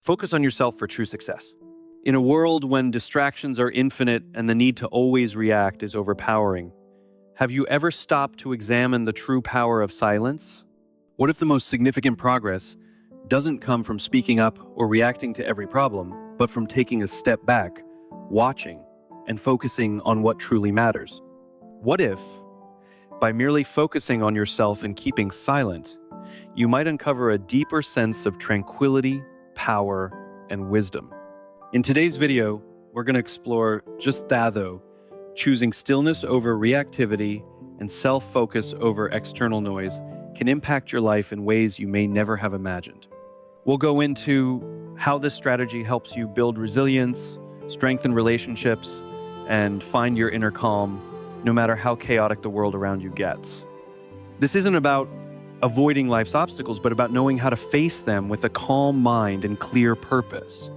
Focus on yourself for true success. In a world when distractions are infinite and the need to always react is overpowering, have you ever stopped to examine the true power of silence? What if the most significant progress doesn't come from speaking up or reacting to every problem, but from taking a step back, watching, and focusing on what truly matters? What if, by merely focusing on yourself and keeping silent, you might uncover a deeper sense of tranquility, power, and wisdom? In today's video, we're going to explore just that though, choosing stillness over reactivity and self-focus over external noise can impact your life in ways you may never have imagined. We'll go into how this strategy helps you build resilience, strengthen relationships, and find your inner calm, no matter how chaotic the world around you gets. This isn't about avoiding life's obstacles, but about knowing how to face them with a calm mind and clear purpose.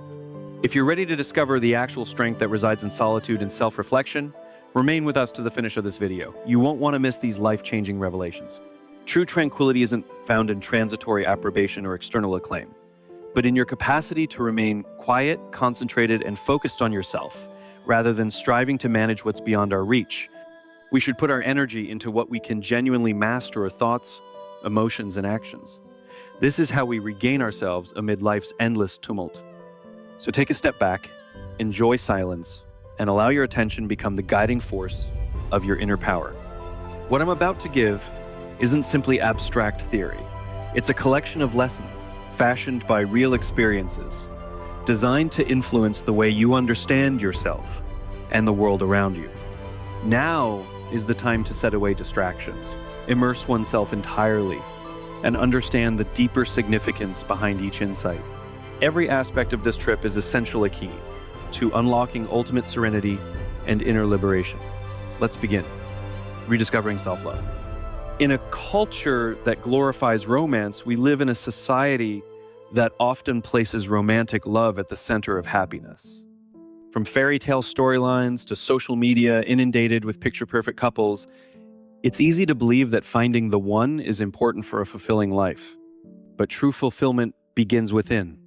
If you're ready to discover the actual strength that resides in solitude and self-reflection, remain with us to the finish of this video. You won't want to miss these life-changing revelations. True tranquility isn't found in transitory approbation or external acclaim, but in your capacity to remain quiet, concentrated, and focused on yourself, rather than striving to manage what's beyond our reach. We should put our energy into what we can genuinely master: our thoughts, emotions, and actions. This is how we regain ourselves amid life's endless tumult. So take a step back, enjoy silence, and allow your attention become the guiding force of your inner power. What I'm about to give isn't simply abstract theory. It's a collection of lessons fashioned by real experiences, designed to influence the way you understand yourself and the world around you. Now is the time to set away distractions, immerse oneself entirely, and understand the deeper significance behind each insight. Every aspect of this trip is essentially key to unlocking ultimate serenity and inner liberation. Let's begin. Rediscovering self-love. In a culture that glorifies romance, we live in a society that often places romantic love at the center of happiness. From fairy tale storylines to social media inundated with picture-perfect couples, it's easy to believe that finding the one is important for a fulfilling life. But true fulfillment begins within,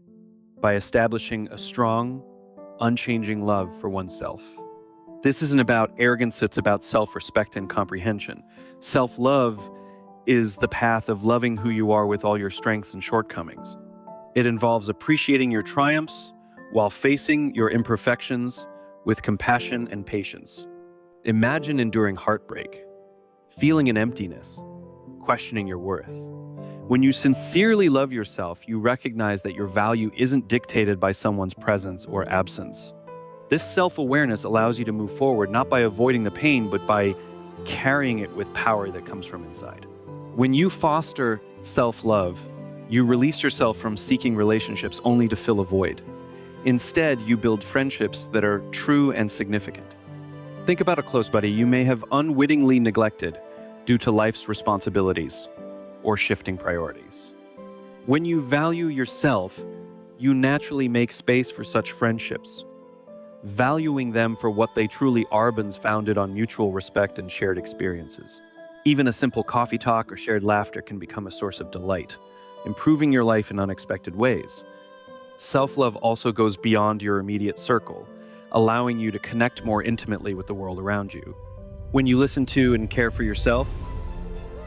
by establishing a strong, unchanging love for oneself. This isn't about arrogance, it's about self-respect and comprehension. Self-love is the path of loving who you are with all your strengths and shortcomings. It involves appreciating your triumphs while facing your imperfections with compassion and patience. Imagine enduring heartbreak, feeling an emptiness, questioning your worth. When you sincerely love yourself, you recognize that your value isn't dictated by someone's presence or absence. This self-awareness allows you to move forward not by avoiding the pain, but by carrying it with power that comes from inside. When you foster self-love, you release yourself from seeking relationships only to fill a void. Instead, you build friendships that are true and significant. Think about a close buddy you may have unwittingly neglected due to life's responsibilities or shifting priorities. When you value yourself, you naturally make space for such friendships, valuing them for what they truly are, bonds founded on mutual respect and shared experiences. Even a simple coffee talk or shared laughter can become a source of delight, improving your life in unexpected ways. Self-love also goes beyond your immediate circle, allowing you to connect more intimately with the world around you. When you listen to and care for yourself,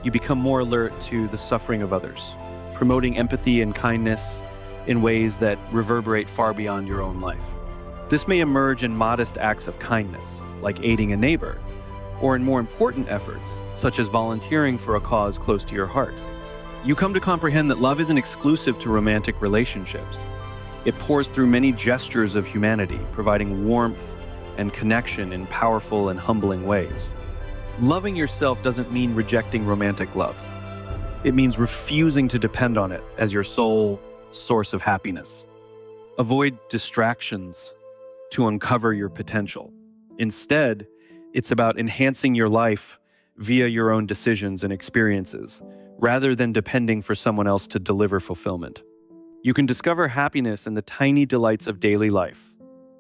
you become more alert to the suffering of others, promoting empathy and kindness in ways that reverberate far beyond your own life. This may emerge in modest acts of kindness, like aiding a neighbor, or in more important efforts, such as volunteering for a cause close to your heart. You come to comprehend that love isn't exclusive to romantic relationships. It pours through many gestures of humanity, providing warmth and connection in powerful and humbling ways. Loving yourself doesn't mean rejecting romantic love. It means refusing to depend on it as your sole source of happiness. Avoid distractions to uncover your potential. Instead, it's about enhancing your life via your own decisions and experiences, rather than depending for someone else to deliver fulfillment. You can discover happiness in the tiny delights of daily life: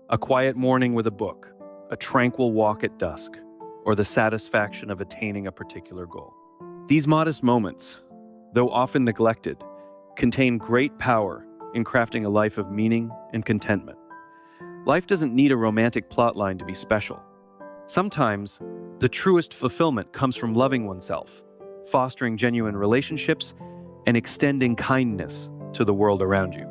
a quiet morning with a book, a tranquil walk at dusk, or the satisfaction of attaining a particular goal. These modest moments, though often neglected, contain great power in crafting a life of meaning and contentment. Life doesn't need a romantic plotline to be special. Sometimes, the truest fulfillment comes from loving oneself, fostering genuine relationships, and extending kindness to the world around you.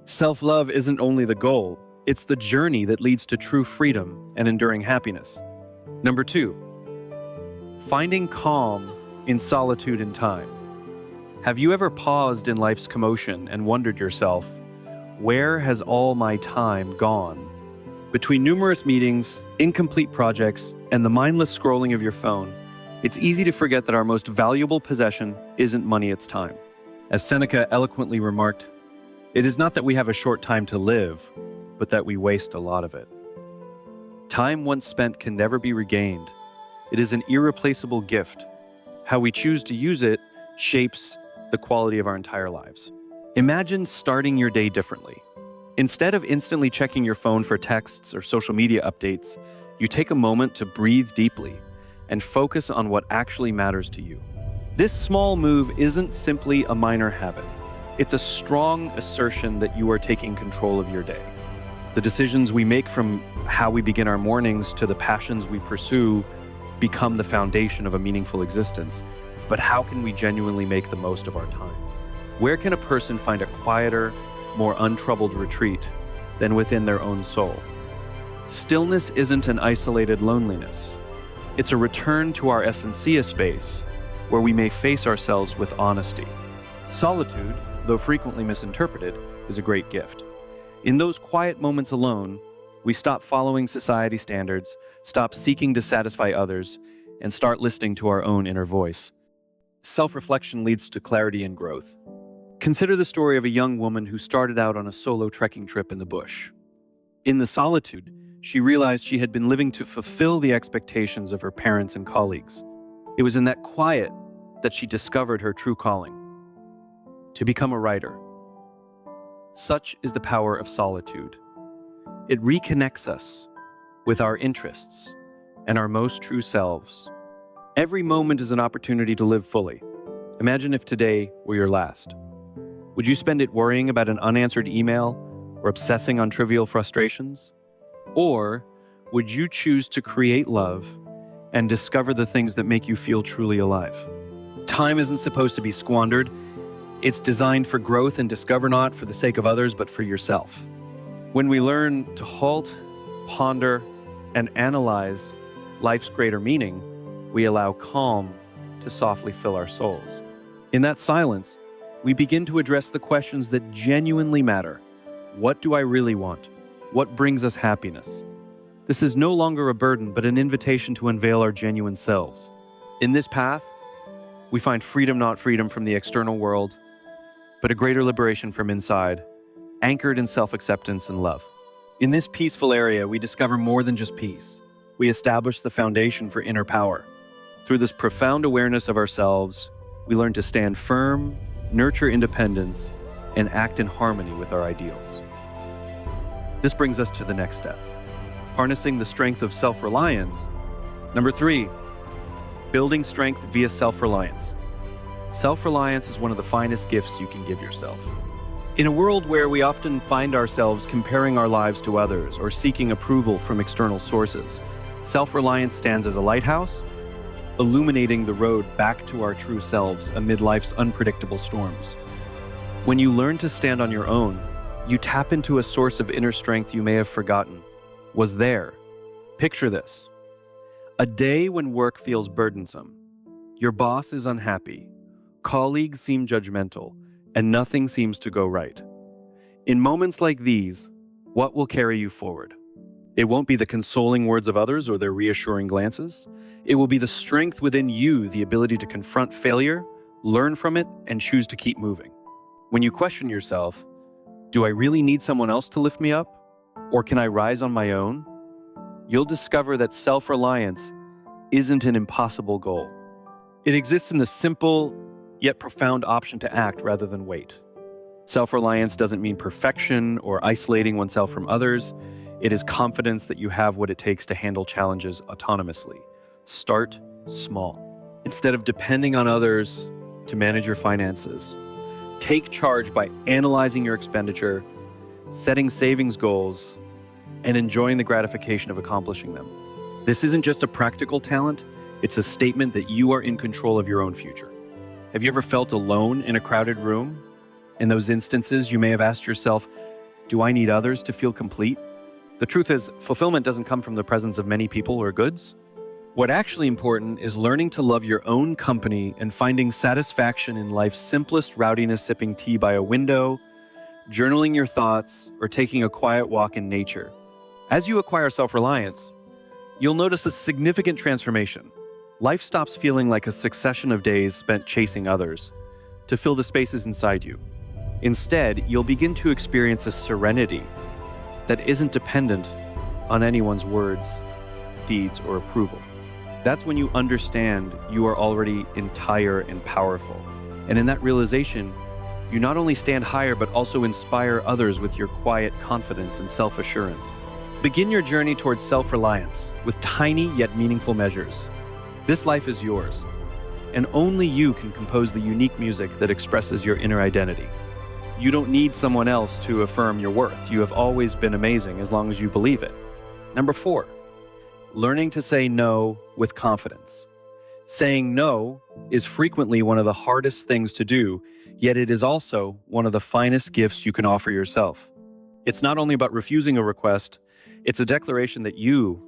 Self-love isn't only the goal, it's the journey that leads to true freedom and enduring happiness. Number 2, finding calm in solitude and time. Have you ever paused in life's commotion and wondered yourself, where has all my time gone? Between numerous meetings, incomplete projects, and the mindless scrolling of your phone, it's easy to forget that our most valuable possession isn't money, it's time. As Seneca eloquently remarked, it is not that we have a short time to live, but that we waste a lot of it. Time once spent can never be regained. It is an irreplaceable gift. How we choose to use it shapes the quality of our entire lives. Imagine starting your day differently. Instead of instantly checking your phone for texts or social media updates, you take a moment to breathe deeply and focus on what actually matters to you. This small move isn't simply a minor habit. It's a strong assertion that you are taking control of your day. The decisions we make, from how we begin our mornings to the passions we pursue, become the foundation of a meaningful existence. But how can we genuinely make the most of our time? Where can a person find a quieter, more untroubled retreat than within their own soul? Stillness isn't an isolated loneliness. It's a return to our essentia space where we may face ourselves with honesty. Solitude, though frequently misinterpreted, is a great gift. In those quiet moments alone, we stop following society standards, stop seeking to satisfy others, and start listening to our own inner voice. Self-reflection leads to clarity and growth. Consider the story of a young woman who started out on a solo trekking trip in the bush. In the solitude, she realized she had been living to fulfill the expectations of her parents and colleagues. It was in that quiet that she discovered her true calling: to become a writer. Such is the power of solitude. It reconnects us with our interests and our most true selves. Every moment is an opportunity to live fully. Imagine if today were your last. Would you spend it worrying about an unanswered email or obsessing on trivial frustrations? Or would you choose to create love and discover the things that make you feel truly alive? Time isn't supposed to be squandered. It's designed for growth and discover, not for the sake of others, but for yourself. When we learn to halt, ponder, and analyze life's greater meaning, we allow calm to softly fill our souls. In that silence, we begin to address the questions that genuinely matter. What do I really want? What brings us happiness? This is no longer a burden, but an invitation to unveil our genuine selves. In this path, we find freedom, not freedom from the external world, but a greater liberation from inside, anchored in self-acceptance and love. In this peaceful area, we discover more than just peace. We establish the foundation for inner power. Through this profound awareness of ourselves, we learn to stand firm, nurture independence, and act in harmony with our ideals. This brings us to the next step: harnessing the strength of self-reliance. Number 3, building strength via self-reliance. Self-reliance is one of the finest gifts you can give yourself. In a world where we often find ourselves comparing our lives to others or seeking approval from external sources, self-reliance stands as a lighthouse, illuminating the road back to our true selves amid life's unpredictable storms. When you learn to stand on your own, you tap into a source of inner strength you may have forgotten was there. Picture this: a day when work feels burdensome, your boss is unhappy, colleagues seem judgmental, and nothing seems to go right. In moments like these, what will carry you forward? It won't be the consoling words of others or their reassuring glances. It will be the strength within you, the ability to confront failure, learn from it, and choose to keep moving. When you question yourself, do I really need someone else to lift me up? Or can I rise on my own? You'll discover that self-reliance isn't an impossible goal. It exists in the simple yet profound option to act rather than wait. Self-reliance doesn't mean perfection or isolating oneself from others. It is confidence that you have what it takes to handle challenges autonomously. Start small. Instead of depending on others to manage your finances, Take charge by analyzing your expenditure, setting savings goals, and enjoying the gratification of accomplishing them. This isn't just a practical talent, it's a statement that you are in control of your own future. Have you ever felt alone in a crowded room? In those instances, you may have asked yourself, do I need others to feel complete? The truth is, fulfillment doesn't come from the presence of many people or goods. What's actually important is learning to love your own company and finding satisfaction in life's simplest rowdiness, sipping tea by a window, journaling your thoughts, or taking a quiet walk in nature. As you acquire self-reliance, you'll notice a significant transformation. Life stops feeling like a succession of days spent chasing others to fill the spaces inside you. Instead, you'll begin to experience a serenity that isn't dependent on anyone's words, deeds, or approval. That's when you understand you are already entire and powerful. And in that realization, you not only stand higher, but also inspire others with your quiet confidence and self-assurance. Begin your journey towards self-reliance with tiny yet meaningful measures. This life is yours, and only you can compose the unique music that expresses your inner identity. You don't need someone else to affirm your worth. You have always been amazing as long as you believe it. Number 4, learning to say no with confidence. Saying no is frequently one of the hardest things to do, yet it is also one of the finest gifts you can offer yourself. It's not only about refusing a request, it's a declaration that you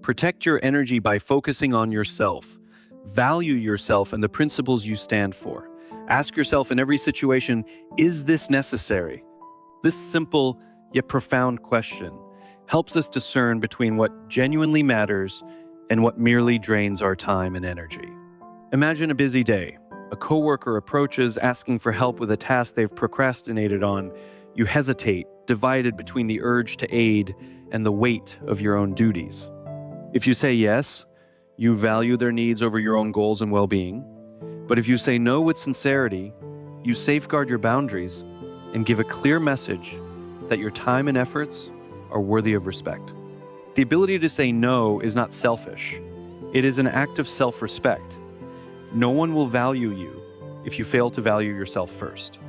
protect your energy by focusing on yourself, value yourself and the principles you stand for. Ask yourself in every situation, is this necessary? This simple yet profound question helps us discern between what genuinely matters and what merely drains our time and energy. Imagine a busy day. A coworker approaches asking for help with a task they've procrastinated on. You hesitate, divided between the urge to aid and the weight of your own duties. If you say yes, you value their needs over your own goals and well-being. But if you say no with sincerity, you safeguard your boundaries and give a clear message that your time and efforts are worthy of respect. The ability to say no is not selfish. It is an act of self-respect. No one will value you if you fail to value yourself first.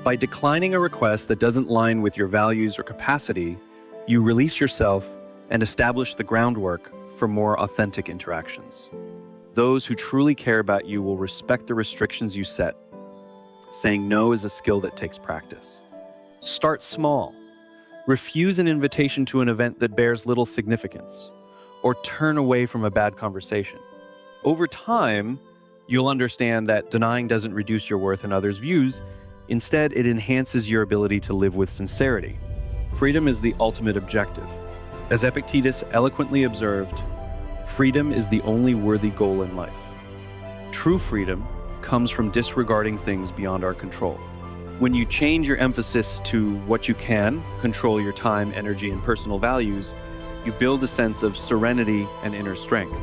By declining a request that doesn't line with your values or capacity, you release yourself and establish the groundwork for more authentic interactions. Those who truly care about you will respect the restrictions you set. Saying no is a skill that takes practice. Start small. Refuse an invitation to an event that bears little significance, or turn away from a bad conversation. Over time, you'll understand that denying doesn't reduce your worth in others' views. Instead, it enhances your ability to live with sincerity. Freedom is the ultimate objective. As Epictetus eloquently observed, freedom is the only worthy goal in life. True freedom comes from disregarding things beyond our control. When you change your emphasis to what you can control, your time, energy, and personal values, you build a sense of serenity and inner strength.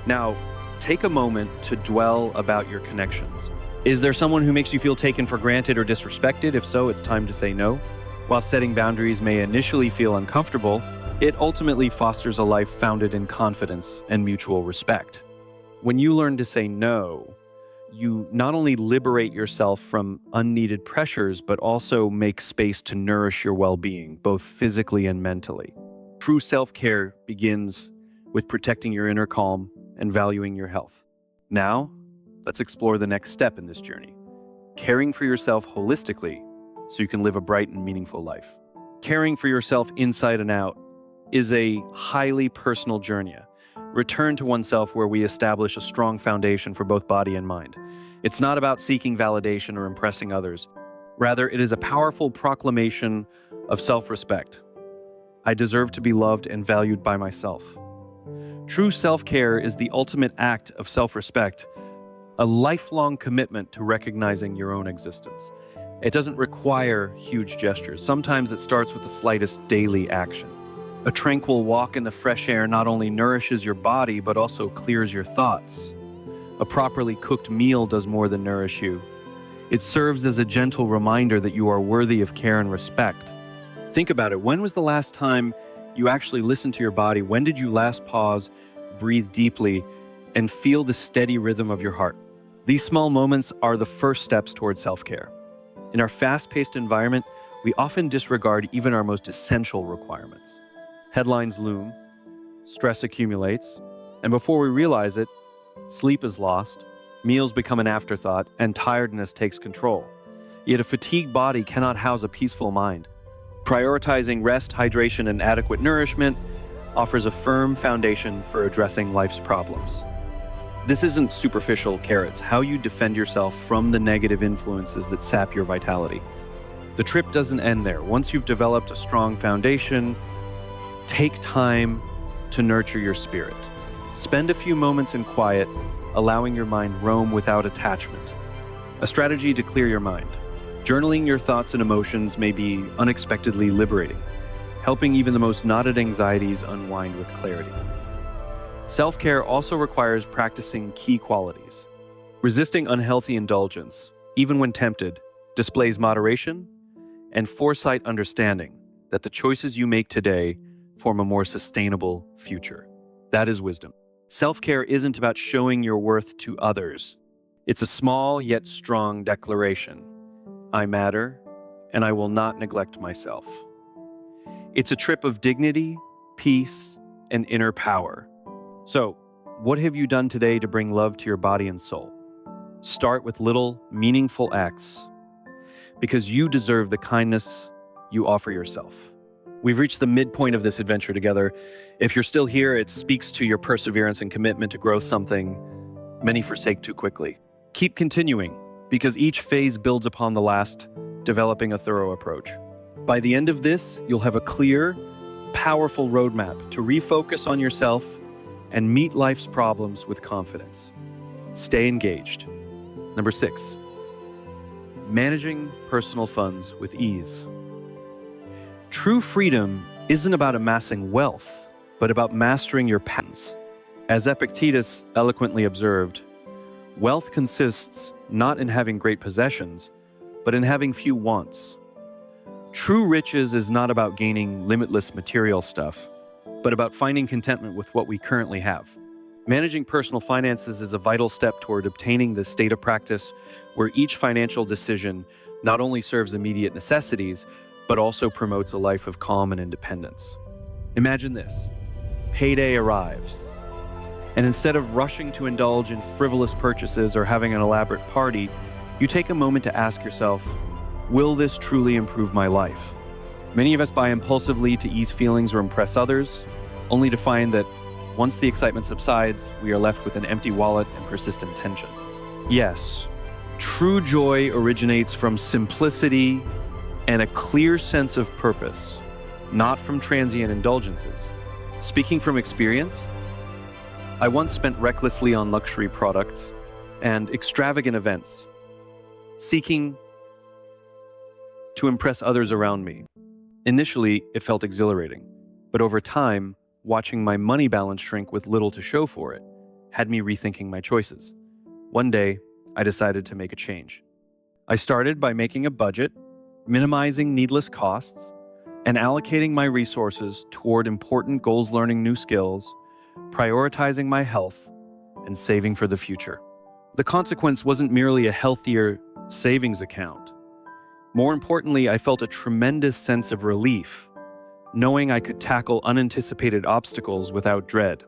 Now, take a moment to dwell about your connections. Is there someone who makes you feel taken for granted or disrespected? If so, it's time to say no. While setting boundaries may initially feel uncomfortable, it ultimately fosters a life founded in confidence and mutual respect. When you learn to say no, you not only liberate yourself from unneeded pressures, but also make space to nourish your well-being, both physically and mentally. True self-care begins with protecting your inner calm and valuing your health. Now, let's explore the next step in this journey: caring for yourself holistically so you can live a bright and meaningful life. Caring for yourself inside and out is a highly personal journey. Return to oneself where we establish a strong foundation for both body and mind. It's not about seeking validation or impressing others. Rather, it is a powerful proclamation of self-respect. I deserve to be loved and valued by myself. True self-care is the ultimate act of self-respect, a lifelong commitment to recognizing your own existence. It doesn't require huge gestures. Sometimes it starts with the slightest daily action. A tranquil walk in the fresh air not only nourishes your body, but also clears your thoughts. A properly cooked meal does more than nourish you. It serves as a gentle reminder that you are worthy of care and respect. Think about it. When was the last time you actually listened to your body? When did you last pause, breathe deeply, and feel the steady rhythm of your heart? These small moments are the first steps towards self-care. In our fast-paced environment, we often disregard even our most essential requirements. Headlines loom, stress accumulates, and before we realize it, sleep is lost, meals become an afterthought, and tiredness takes control. Yet a fatigued body cannot house a peaceful mind. Prioritizing rest, hydration, and adequate nourishment offers a firm foundation for addressing life's problems. This isn't superficial carrots, how you defend yourself from the negative influences that sap your vitality. The trip doesn't end there. Once you've developed a strong foundation, take time to nurture your spirit. Spend a few moments in quiet, allowing your mind roam without attachment. A strategy to clear your mind. Journaling your thoughts and emotions may be unexpectedly liberating, helping even the most knotted anxieties unwind with clarity. Self-care also requires practicing key qualities. Resisting unhealthy indulgence, even when tempted, displays moderation and foresight, understanding that the choices you make today form a more sustainable future. That is wisdom. Self-care isn't about showing your worth to others. It's a small yet strong declaration. I matter, and I will not neglect myself. It's a trip of dignity, peace, and inner power. So, what have you done today to bring love to your body and soul? Start with little, meaningful acts, because you deserve the kindness you offer yourself. We've reached the midpoint of this adventure together. If you're still here, it speaks to your perseverance and commitment to grow something many forsake too quickly. Keep continuing, because each phase builds upon the last, developing a thorough approach. By the end of this, you'll have a clear, powerful roadmap to refocus on yourself and meet life's problems with confidence. Stay engaged. Number 6, managing personal funds with ease. True freedom isn't about amassing wealth, but about mastering your passions. As Epictetus eloquently observed, wealth consists not in having great possessions, but in having few wants. True riches is not about gaining limitless material stuff, but about finding contentment with what we currently have. Managing personal finances is a vital step toward obtaining this state of practice where each financial decision not only serves immediate necessities, but also promotes a life of calm and independence. Imagine this. Payday arrives, and instead of rushing to indulge in frivolous purchases or having an elaborate party, you take a moment to ask yourself, will this truly improve my life? Many of us buy impulsively to ease feelings or impress others, only to find that once the excitement subsides, we are left with an empty wallet and persistent tension. Yes, true joy originates from simplicity and a clear sense of purpose, not from transient indulgences. Speaking from experience, I once spent recklessly on luxury products and extravagant events, seeking to impress others around me. Initially, it felt exhilarating, but over time, watching my money balance shrink with little to show for it had me rethinking my choices. One day, I decided to make a change. I started by making a budget, minimizing needless costs, and allocating my resources toward important goals, learning new skills, prioritizing my health, and saving for the future. The consequence wasn't merely a healthier savings account. More importantly, I felt a tremendous sense of relief, knowing I could tackle unanticipated obstacles without dread.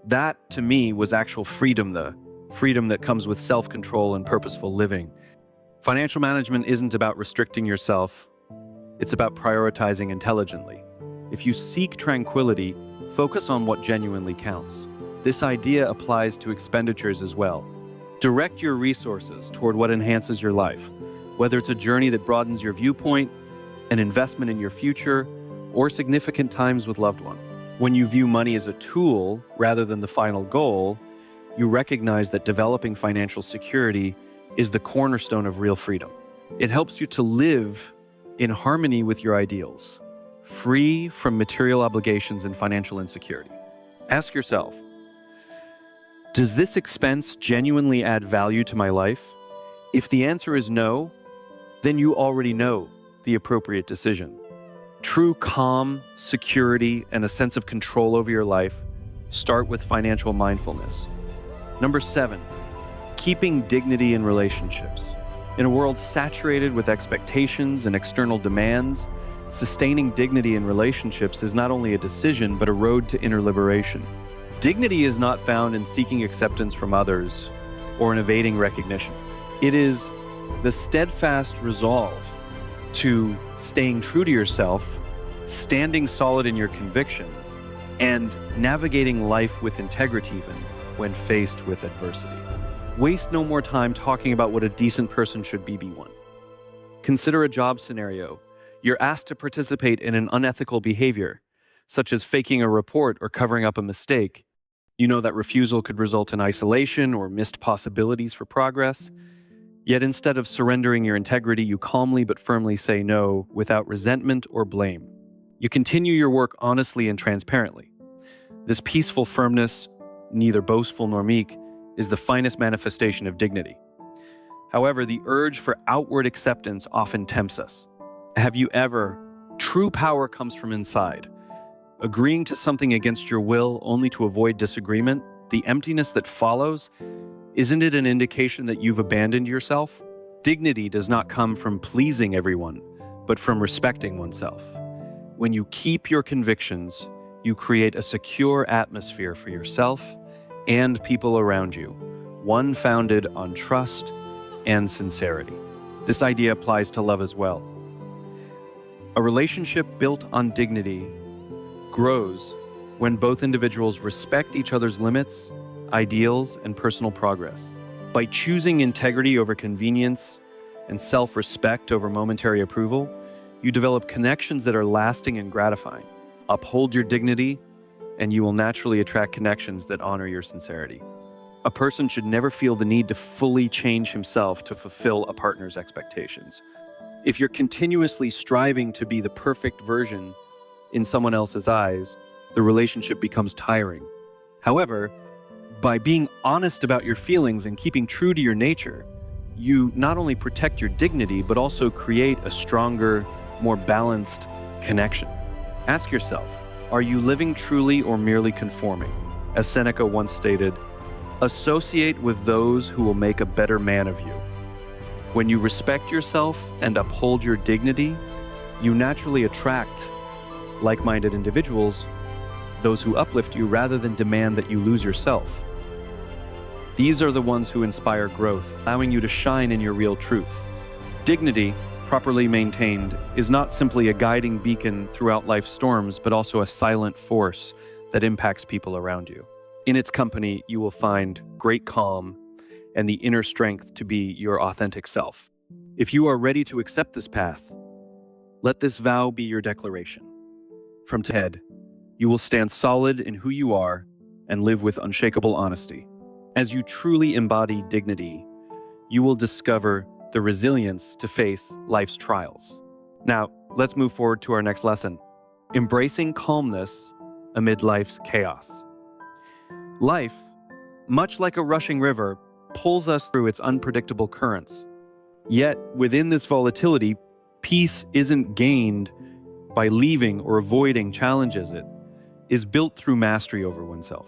That, to me, was actual freedom, the freedom that comes with self-control and purposeful living. Financial management isn't about restricting yourself, it's about prioritizing intelligently. If you seek tranquility, focus on what genuinely counts. This idea applies to expenditures as well. Direct your resources toward what enhances your life, whether it's a journey that broadens your viewpoint, an investment in your future, or significant times with loved ones. When you view money as a tool rather than the final goal, you recognize that developing financial security is the cornerstone of real freedom. It helps you to live in harmony with your ideals, free from material obligations and financial insecurity. Ask yourself, does this expense genuinely add value to my life? If the answer is no, then you already know the appropriate decision. True calm, security, and a sense of control over your life start with financial mindfulness. Number 7, keeping dignity in relationships. In a world saturated with expectations and external demands, sustaining dignity in relationships is not only a decision, but a road to inner liberation. Dignity is not found in seeking acceptance from others or in evading recognition. It is the steadfast resolve to staying true to yourself, standing solid in your convictions, and navigating life with integrity even when faced with adversity. Waste no more time talking about what a decent person should be one. Consider a job scenario. You're asked to participate in an unethical behavior, such as faking a report or covering up a mistake. You know that refusal could result in isolation or missed possibilities for progress. Yet instead of surrendering your integrity, you calmly but firmly say no without resentment or blame. You continue your work honestly and transparently. This peaceful firmness, neither boastful nor meek, is the finest manifestation of dignity. However, the urge for outward acceptance often tempts us. Have you ever? True power comes from inside. Agreeing to something against your will only to avoid disagreement, the emptiness that follows, isn't it an indication that you've abandoned yourself? Dignity does not come from pleasing everyone, but from respecting oneself. When you keep your convictions, you create a secure atmosphere for yourself and people around you, one founded on trust and sincerity. This idea applies to love as well. A relationship built on dignity grows when both individuals respect each other's limits, ideals, and personal progress. By choosing integrity over convenience and self-respect over momentary approval, you develop connections that are lasting and gratifying. Uphold your dignity, and you will naturally attract connections that honor your sincerity. A person should never feel the need to fully change himself to fulfill a partner's expectations. If you're continuously striving to be the perfect version in someone else's eyes, the relationship becomes tiring. However, by being honest about your feelings and keeping true to your nature, you not only protect your dignity, but also create a stronger, more balanced connection. Ask yourself, are you living truly or merely conforming? As Seneca once stated, associate with those who will make a better man of you. When you respect yourself and uphold your dignity, you naturally attract like-minded individuals, those who uplift you rather than demand that you lose yourself. These are the ones who inspire growth, allowing you to shine in your real truth. Dignity, properly maintained, is not simply a guiding beacon throughout life's storms, but also a silent force that impacts people around you. In its company, you will find great calm and the inner strength to be your authentic self. If you are ready to accept this path, let this vow be your declaration. From today, you will stand solid in who you are and live with unshakable honesty. As you truly embody dignity, you will discover the resilience to face life's trials. Now, let's move forward to our next lesson. Embracing calmness amid life's chaos. Life, much like a rushing river, pulls us through its unpredictable currents. Yet, within this volatility, peace isn't gained by leaving or avoiding challenges. It is built through mastery over oneself.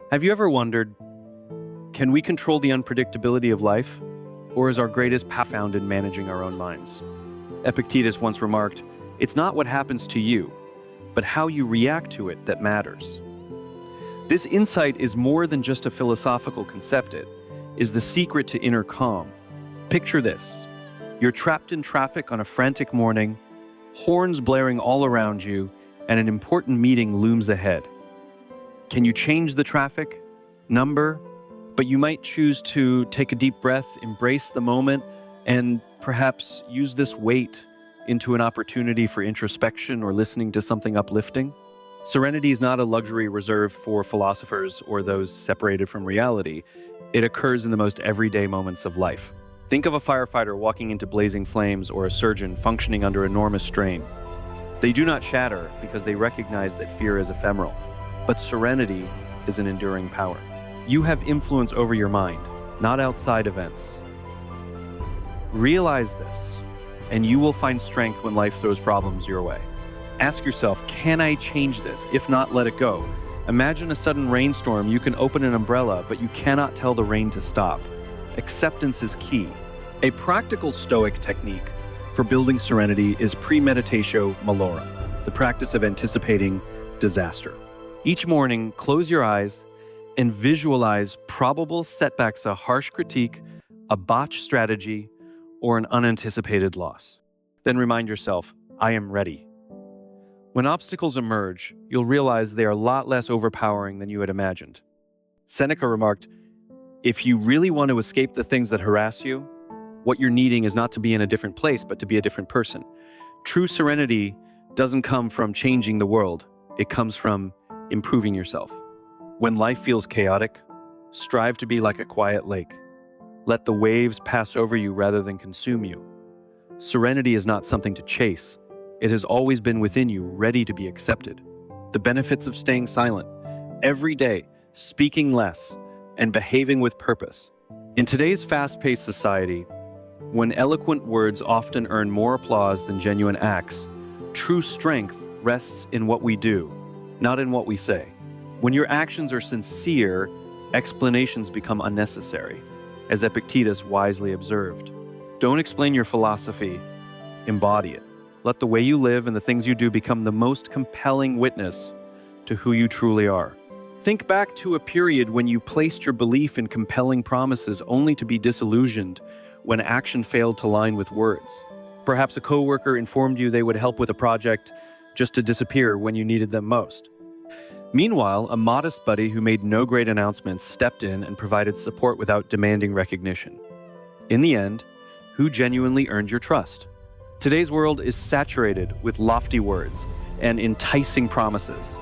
Have you ever wondered, can we control the unpredictability of life? Or is our greatest power found in managing our own minds? Epictetus once remarked, it's not what happens to you, but how you react to it that matters. This insight is more than just a philosophical concept. It is the secret to inner calm. Picture this. You're trapped in traffic on a frantic morning, horns blaring all around you, and an important meeting looms ahead. Can you change the traffic number? But you might choose to take a deep breath, embrace the moment, and perhaps use this wait into an opportunity for introspection or listening to something uplifting. Serenity is not a luxury reserved for philosophers or those separated from reality. It occurs in the most everyday moments of life. Think of a firefighter walking into blazing flames or a surgeon functioning under enormous strain. They do not shatter because they recognize that fear is ephemeral, but serenity is an enduring power. You have influence over your mind, not outside events. Realize this, and you will find strength when life throws problems your way. Ask yourself, can I change this? If not, let it go. Imagine a sudden rainstorm. You can open an umbrella, but you cannot tell the rain to stop. Acceptance is key. A practical Stoic technique for building serenity is premeditatio malorum, the practice of anticipating disaster. Each morning, close your eyes and visualize probable setbacks, a harsh critique, a botched strategy, or an unanticipated loss. Then remind yourself, I am ready. When obstacles emerge, you'll realize they are a lot less overpowering than you had imagined. Seneca remarked, if you really want to escape the things that harass you, what you're needing is not to be in a different place, but to be a different person. True serenity doesn't come from changing the world. It comes from improving yourself. When life feels chaotic, strive to be like a quiet lake. Let the waves pass over you rather than consume you. Serenity is not something to chase. It has always been within you, ready to be accepted. The benefits of staying silent, every day, speaking less, and behaving with purpose. In today's fast-paced society, when eloquent words often earn more applause than genuine acts, true strength rests in what we do, not in what we say. When your actions are sincere, explanations become unnecessary, as Epictetus wisely observed. Don't explain your philosophy, embody it. Let the way you live and the things you do become the most compelling witness to who you truly are. Think back to a period when you placed your belief in compelling promises only to be disillusioned when action failed to line with words. Perhaps a coworker informed you they would help with a project just to disappear when you needed them most. Meanwhile, a modest buddy who made no great announcements stepped in and provided support without demanding recognition. In the end, who genuinely earned your trust? Today's world is saturated with lofty words and enticing promises.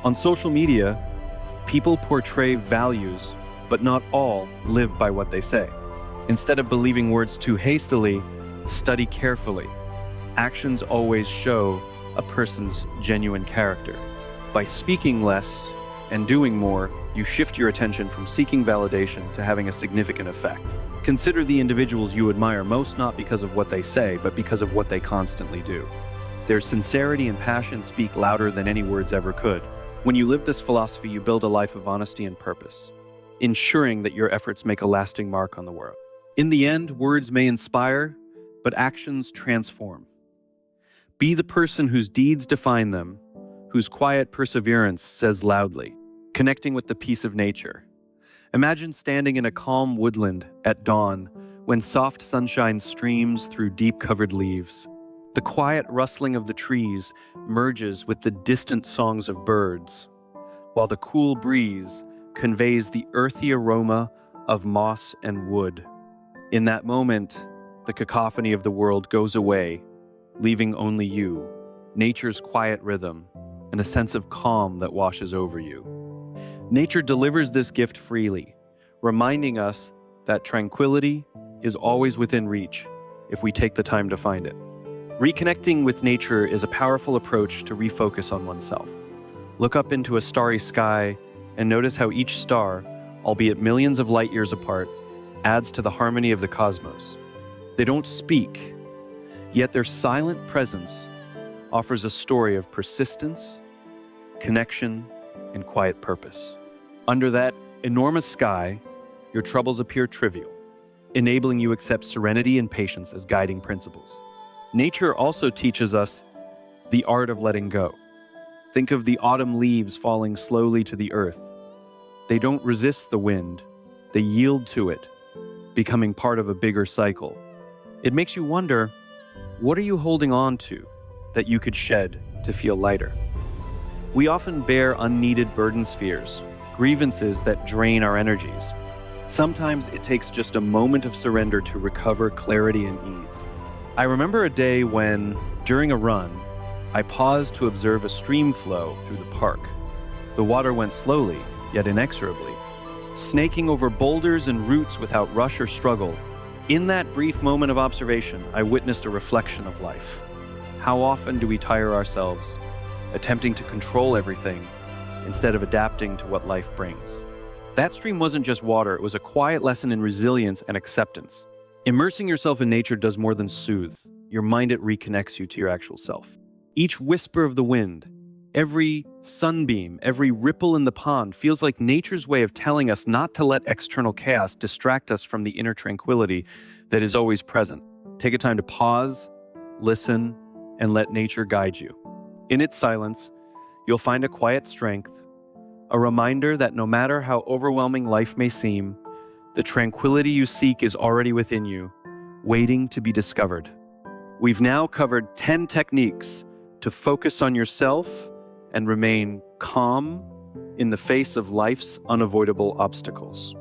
On social media, people portray values, but not all live by what they say. Instead of believing words too hastily, study carefully. Actions always show a person's genuine character. By speaking less and doing more, you shift your attention from seeking validation to having a significant effect. Consider the individuals you admire most not because of what they say, but because of what they constantly do. Their sincerity and passion speak louder than any words ever could. When you live this philosophy, you build a life of honesty and purpose, ensuring that your efforts make a lasting mark on the world. In the end, words may inspire, but actions transform. Be the person whose deeds define them, whose quiet perseverance says loudly, connecting with the peace of nature. Imagine standing in a calm woodland at dawn when soft sunshine streams through deep-covered leaves. The quiet rustling of the trees merges with the distant songs of birds, while the cool breeze conveys the earthy aroma of moss and wood. In that moment, the cacophony of the world goes away, leaving only you, nature's quiet rhythm, and a sense of calm that washes over you. Nature delivers this gift freely, reminding us that tranquility is always within reach if we take the time to find it. Reconnecting with nature is a powerful approach to refocus on oneself. Look up into a starry sky and notice how each star, albeit millions of light years apart, adds to the harmony of the cosmos. They don't speak, yet their silent presence offers a story of persistence, connection, and quiet purpose. Under that enormous sky, your troubles appear trivial, enabling you to accept serenity and patience as guiding principles. Nature also teaches us the art of letting go. Think of the autumn leaves falling slowly to the earth. They don't resist the wind, they yield to it, becoming part of a bigger cycle. It makes you wonder, what are you holding on to that you could shed to feel lighter? We often bear unneeded burden spheres, grievances that drain our energies. Sometimes it takes just a moment of surrender to recover clarity and ease. I remember a day when, during a run, I paused to observe a stream flow through the park. The water went slowly, yet inexorably, snaking over boulders and roots without rush or struggle. In that brief moment of observation, I witnessed a reflection of life. How often do we tire ourselves, attempting to control everything, instead of adapting to what life brings? That stream wasn't just water, it was a quiet lesson in resilience and acceptance. Immersing yourself in nature does more than soothe. Your mind, it reconnects you to your actual self. Each whisper of the wind, every sunbeam, every ripple in the pond feels like nature's way of telling us not to let external chaos distract us from the inner tranquility that is always present. Take a time to pause, listen, and let nature guide you. In its silence, you'll find a quiet strength, a reminder that no matter how overwhelming life may seem, the tranquility you seek is already within you, waiting to be discovered. We've now covered 10 techniques to focus on yourself and remain calm in the face of life's unavoidable obstacles.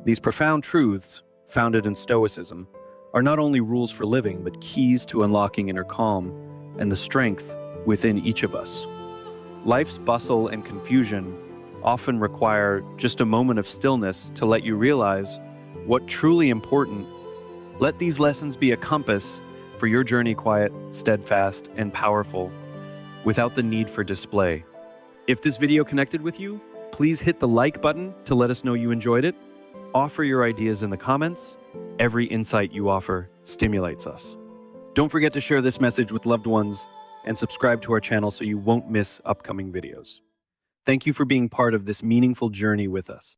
These profound truths, founded in Stoicism, are not only rules for living, but keys to unlocking inner calm and the strength within each of us. Life's bustle and confusion often require just a moment of stillness to let you realize what's truly important. Let these lessons be a compass for your journey, quiet, steadfast, and powerful, without the need for display. If this video connected with you, please hit the like button to let us know you enjoyed it. Offer your ideas in the comments. Every insight you offer stimulates us. Don't forget to share this message with loved ones and subscribe to our channel so you won't miss upcoming videos. Thank you for being part of this meaningful journey with us.